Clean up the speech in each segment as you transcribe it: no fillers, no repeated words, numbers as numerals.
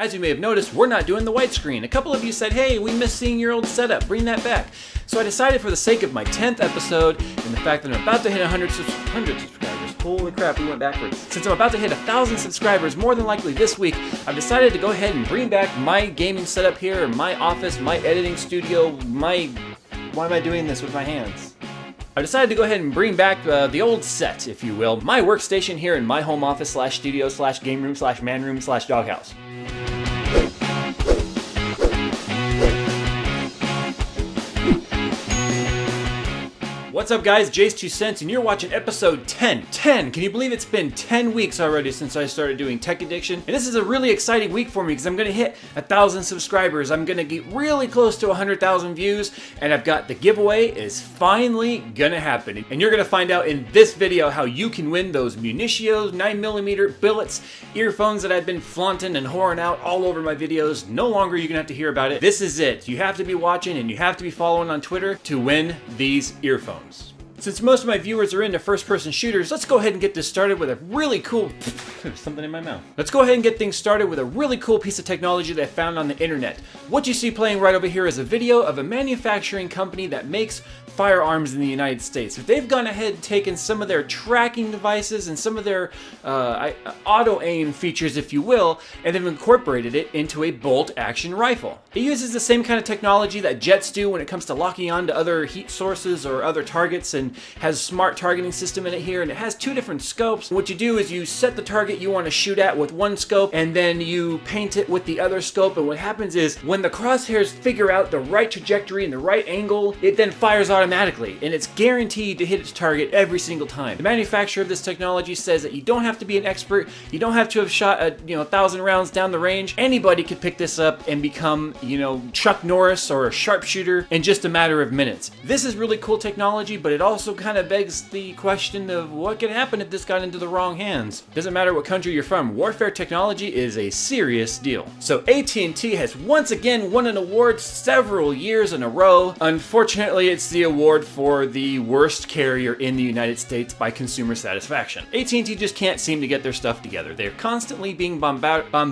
As you may have noticed, we're not doing the widescreen. A couple of you said, hey, we miss seeing your old setup, bring that back. So I decided, for the sake of my 10th episode and the fact that I'm about to hit 100 subscribers, holy crap, we went backwards. Since I'm about to hit 1,000 subscribers, more than likely this week, I've decided to go ahead and bring back my gaming setup here, my office, my editing studio, why am I doing this with my hands? I decided to go ahead and bring back the old set, if you will, my workstation here in my home office / studio / game room / man room / doghouse. What's up, guys? JayzTwoCents, and you're watching episode 10. 10! Can you believe it's been 10 weeks already since I started doing Tech Addiction? And this is a really exciting week for me because I'm going to hit 1,000 subscribers. I'm going to get really close to 100,000 views, and I've got the giveaway is finally going to happen. And you're going to find out in this video how you can win those Munitio 9mm Billets earphones that I've been flaunting and whoring out all over my videos. No longer are you going to have to hear about it. This is it. You have to be watching and you have to be following on Twitter to win these earphones. Since most of my viewers are into first-person shooters, let's go ahead and get this started with a really cool... There's something in my mouth. Let's go ahead and get things started with a really cool piece of technology that I found on the internet. What you see playing right over here is a video of a manufacturing company that makes firearms in the United States. If they've gone ahead and taken some of their tracking devices and some of their auto-aim features, if you will, and they've incorporated it into a bolt-action rifle. It uses the same kind of technology that jets do when it comes to locking on to other heat sources or other targets, and has a smart targeting system in it here, and it has two different scopes. What you do is you set the target you want to shoot at with one scope, and then you paint it with the other scope, and what happens is when the crosshairs figure out the right trajectory and the right angle, it then fires automatically, and it's guaranteed to hit its target every single time. The manufacturer of this technology says that you don't have to be an expert, you don't have to have shot 1,000 rounds down the range. Anybody could pick this up and become, Chuck Norris or a sharpshooter in just a matter of minutes. This is really cool technology, but it also kind of begs the question of what could happen if this got into the wrong hands. Doesn't matter what country you're from, warfare technology is a serious deal. So AT&T has once again won an award several years in a row. Unfortunately, it's the award for the worst carrier in the United States by consumer satisfaction. AT&T just can't seem to get their stuff together. They're constantly being bombarded by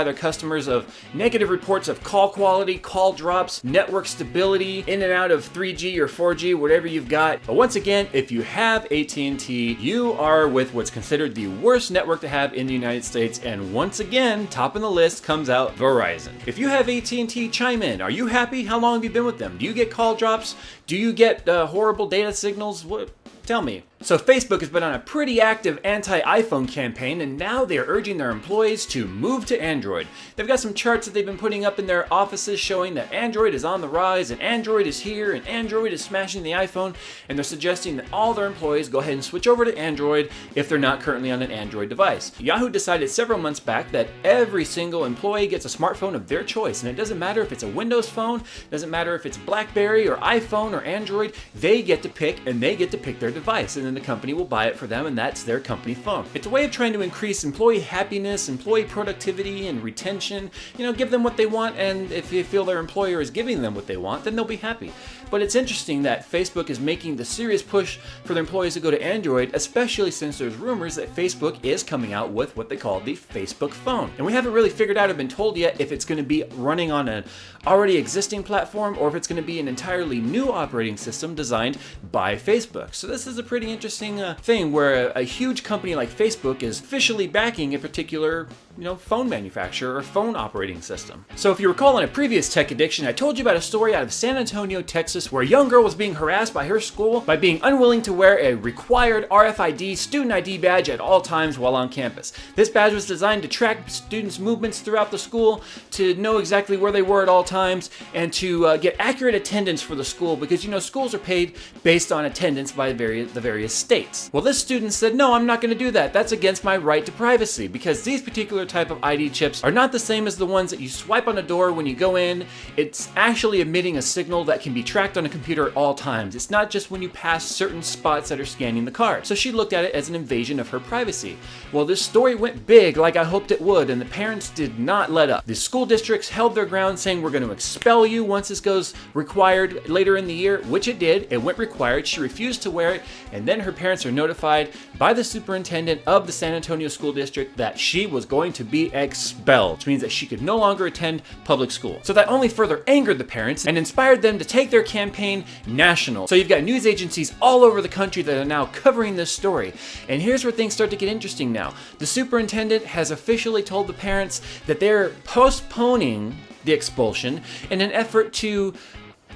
their customers of negative reports of call quality, call drops, network stability, in and out of 3G or 4G, whatever you've got. But once again, if you have AT&T, you are with what's considered the worst network to have in the United States. And once again, top of the list comes out Verizon. If you have AT&T, chime in. Are you happy? How long have you been with them? Do you get call drops? Do you get horrible data signals? What? Tell me. So Facebook has been on a pretty active anti-iPhone campaign, and now they're urging their employees to move to Android. They've got some charts that they've been putting up in their offices showing that Android is on the rise, and Android is here, and Android is smashing the iPhone, and they're suggesting that all their employees go ahead and switch over to Android if they're not currently on an Android device. Yahoo decided several months back that every single employee gets a smartphone of their choice, and it doesn't matter if it's a Windows phone, doesn't matter if it's BlackBerry or iPhone or Android, they get to pick, and they get to pick their device, and then the company will buy it for them, and that's their company phone. It's a way of trying to increase employee happiness, employee productivity, and retention. Give them what they want, and if you feel their employer is giving them what they want, then they'll be happy. But it's interesting that Facebook is making the serious push for their employees to go to Android, especially since there's rumors that Facebook is coming out with what they call the Facebook phone. And we haven't really figured out or been told yet if it's going to be running on an already existing platform or if it's going to be an entirely new operating system designed by Facebook. So this is a pretty interesting thing where a huge company like Facebook is officially backing a particular phone manufacturer or phone operating system. So if you recall in a previous Tech Addiction, I told you about a story out of San Antonio, Texas, where a young girl was being harassed by her school by being unwilling to wear a required RFID student ID badge at all times while on campus. This badge was designed to track students' movements throughout the school, to know exactly where they were at all times, and to get accurate attendance for the school, because schools are paid based on attendance by the various states. Well, this student said, no, I'm not going to do that. That's against my right to privacy, because these particular type of ID chips are not the same as the ones that you swipe on a door when you go in. It's actually emitting a signal that can be tracked tracked on a computer at all times. It's not just when you pass certain spots that are scanning the card. So she looked at it as an invasion of her privacy. Well, this story went big like I hoped it would, and the parents did not let up. The school districts held their ground, saying we're going to expel you once this goes required later in the year, which it did. It went required. She refused to wear it, and then her parents are notified by the superintendent of the San Antonio School District that she was going to be expelled, which means that she could no longer attend public school. So that only further angered the parents and inspired them to take their campaign national. So you've got news agencies all over the country that are now covering this story. And here's where things start to get interesting now. The superintendent has officially told the parents that they're postponing the expulsion in an effort to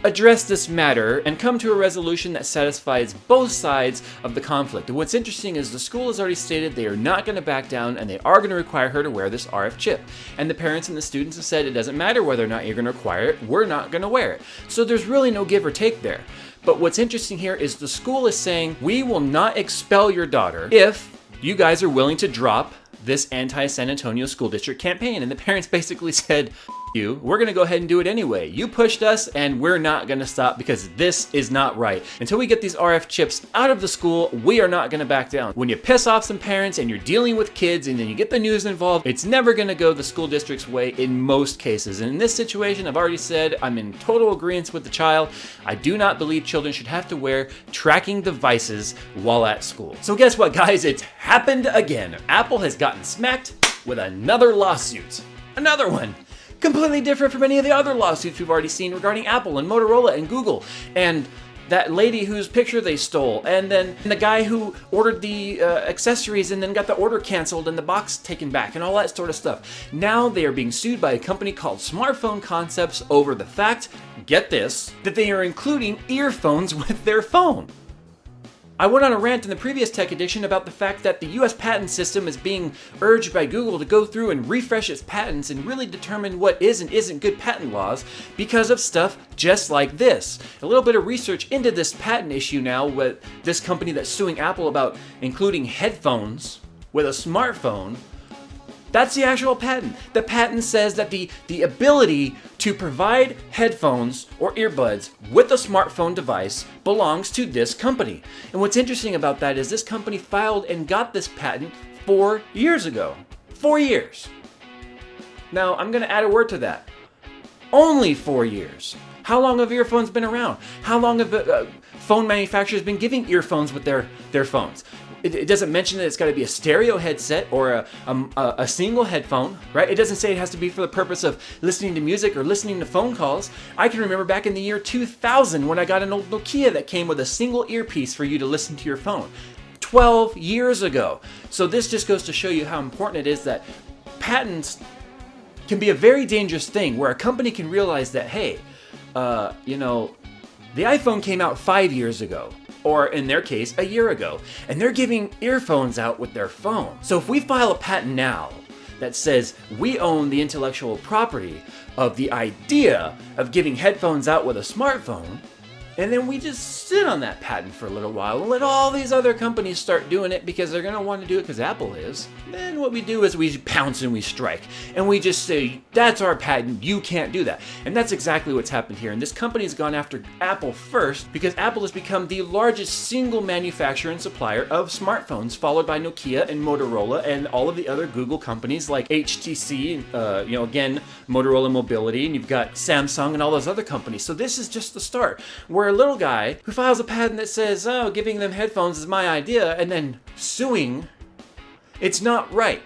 address this matter and come to a resolution that satisfies both sides of the conflict. And what's interesting is the school has already stated they are not going to back down and they are going to require her to wear this RF chip. And the parents and the students have said it doesn't matter whether or not you're going to require it, we're not going to wear it. So there's really no give or take there. But what's interesting here is the school is saying, we will not expel your daughter if you guys are willing to drop this anti-San Antonio school district campaign. And the parents basically said, you, we're going to go ahead and do it anyway. You pushed us and we're not going to stop because this is not right. Until we get these RF chips out of the school, we are not going to back down. When you piss off some parents and you're dealing with kids and then you get the news involved, it's never going to go the school district's way in most cases. And in this situation, I've already said I'm in total agreement with the child. I do not believe children should have to wear tracking devices while at school. So guess what, guys? It's happened again. Apple has gotten smacked with another lawsuit. Another one. Completely different from any of the other lawsuits we've already seen regarding Apple and Motorola and Google and that lady whose picture they stole, and then the guy who ordered the accessories and then got the order canceled and the box taken back and all that sort of stuff. Now they are being sued by a company called Smartphone Concepts over the fact, get this, that they are including earphones with their phone. I went on a rant in the previous Tech Edition about the fact that the US patent system is being urged by Google to go through and refresh its patents and really determine what is and isn't good patent laws because of stuff just like this. A little bit of research into this patent issue now with this company that's suing Apple about including headphones with a smartphone. That's the actual patent. The patent says that the ability to provide headphones or earbuds with a smartphone device belongs to this company. And what's interesting about that is this company filed and got this patent 4 years ago. 4 years. Now, I'm going to add a word to that. Only 4 years. How long have earphones been around? How long have phone manufacturers been giving earphones with their phones? It doesn't mention that it's got to be a stereo headset or a single headphone, right? It doesn't say it has to be for the purpose of listening to music or listening to phone calls. I can remember back in the year 2000 when I got an old Nokia that came with a single earpiece for you to listen to your phone. 12 years ago. So this just goes to show you how important it is that patents can be a very dangerous thing where a company can realize that, hey, the iPhone came out 5 years ago. Or in their case, a year ago, and they're giving earphones out with their phone. So if we file a patent now that says we own the intellectual property of the idea of giving headphones out with a smartphone, and then we just sit on that patent for a little while and let all these other companies start doing it because they're going to want to do it because Apple is. Then what we do is we pounce and we strike. And we just say, that's our patent, you can't do that. And that's exactly what's happened here. And this company has gone after Apple first because Apple has become the largest single manufacturer and supplier of smartphones, followed by Nokia and Motorola and all of the other Google companies like HTC, again, Motorola Mobility, and you've got Samsung and all those other companies. So this is just the start. Where a little guy who files a patent that says, oh, giving them headphones is my idea, and then suing, it's not right.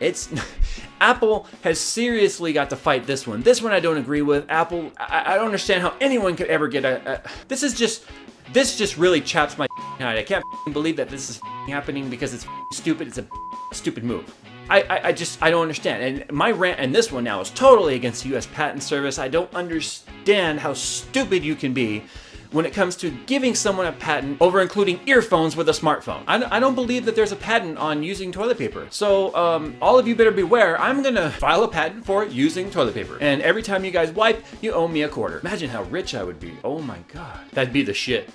Apple has seriously got to fight this one. This one I don't agree with. Apple, I don't understand how anyone could ever get this just really chaps my head. I can't believe that this is happening because it's stupid. It's a stupid move. I don't understand. And my rant and this one now is totally against the US Patent Service. I don't understand how stupid you can be when it comes to giving someone a patent over including earphones with a smartphone. I don't believe that there's a patent on using toilet paper. So all of you better beware. I'm gonna file a patent for using toilet paper. And every time you guys wipe, you owe me a quarter. Imagine how rich I would be. Oh my God. That'd be the shit.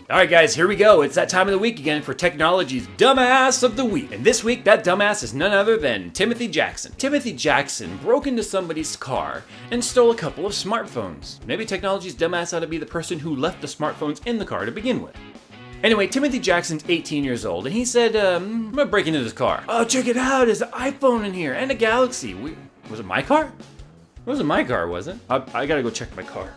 Alright guys, here we go. It's that time of the week again for technology's dumbass of the week. And this week, that dumbass is none other than Timothy Jackson. Timothy Jackson broke into somebody's car and stole a couple of smartphones. Maybe technology's dumbass ought to be the person who left the smartphones in the car to begin with. Anyway, Timothy Jackson's 18 years old, and he said, I'm gonna break into this car. Oh, check it out, there's an iPhone in here, and a Galaxy. Was it my car? It wasn't my car, was it? I gotta go check my car.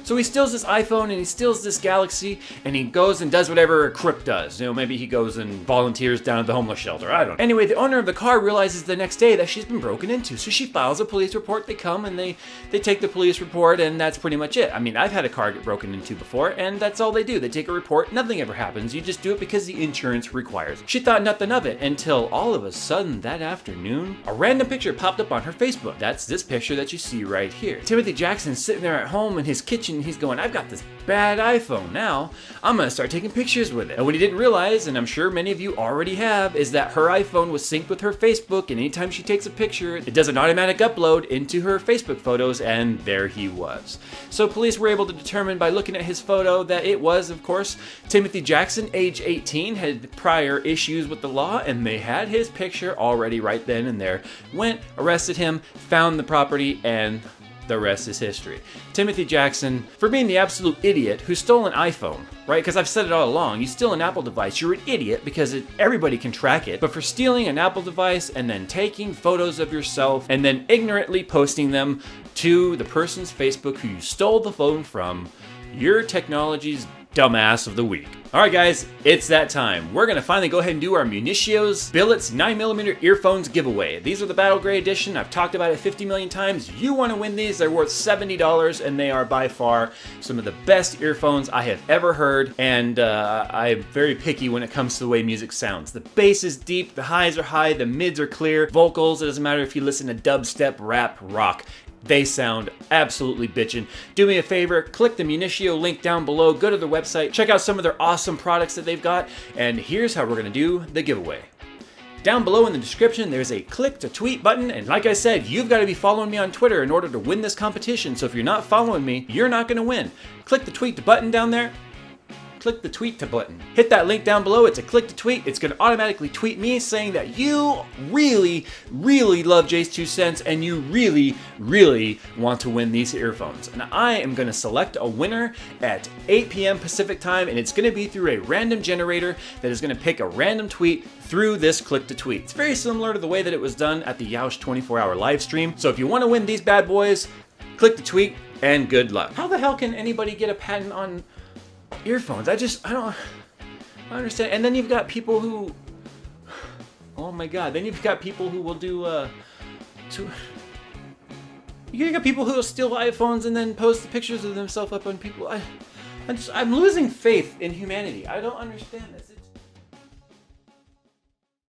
So he steals this iPhone and he steals this Galaxy and he goes and does whatever a crook does. You know, maybe he goes and volunteers down at the homeless shelter. I don't know. Anyway, the owner of the car realizes the next day that she's been broken into. So she files a police report. They come and they take the police report and that's pretty much it. I mean, I've had a car get broken into before and that's all they do. They take a report. Nothing ever happens. You just do it because the insurance requires it. She thought nothing of it until all of a sudden that afternoon, a random picture popped up on her Facebook. That's this picture that you see right here. Timothy Jackson's sitting there at home in his kitchen. He's going, I've got this bad iPhone now. I'm gonna start taking pictures with it. And what he didn't realize, and I'm sure many of you already have, is that her iPhone was synced with her Facebook, and anytime she takes a picture, it does an automatic upload into her Facebook photos, and there he was. So police were able to determine by looking at his photo that it was, of course, Timothy Jackson, age 18, had prior issues with the law, and they had his picture already right then and there. Went, arrested him, found the property, and the rest is history. Timothy Jackson, for being the absolute idiot who stole an iPhone, right? Because I've said it all along, you steal an Apple device, you're an idiot because everybody can track it. But for stealing an Apple device and then taking photos of yourself and then ignorantly posting them to the person's Facebook who you stole the phone from, you're technology's dumbass of the week. Alright guys, it's that time. We're gonna finally go ahead and do our Munitio's Billets 9mm earphones giveaway. These are the Battle Gray Edition. I've talked about it 50 million times. You wanna win these. They're worth $70 and they are by far some of the best earphones I have ever heard. And I'm very picky when it comes to the way music sounds. The bass is deep, the highs are high, the mids are clear. Vocals, it doesn't matter if you listen to dubstep, rap, rock. They sound absolutely bitchin'. Do me a favor, click the Munitio link down below, go to their website, check out some of their awesome products that they've got, and here's how we're gonna do the giveaway. Down below in the description, there's a click to tweet button, and like I said, you've got to be following me on Twitter in order to win this competition, so if you're not following me, you're not gonna win. Click the tweet button down there. Click the tweet to button. Hit that link down below. It's a click to tweet. It's going to automatically tweet me saying that you really, really love JayzTwoCents and you really, really want to win these earphones. And I am going to select a winner at 8 p.m. Pacific time, and it's going to be through a random generator that is going to pick a random tweet through this click to tweet. It's very similar to the way that it was done at the Yoush 24-hour live stream. So if you want to win these bad boys, click the tweet and good luck. How the hell can anybody get a patent on earphones? I don't understand. And then you've got people who, oh my god, then you've got people who will do you got people who will steal iPhones and then post the pictures of themselves up on people. I'm losing faith in humanity. I don't understand this.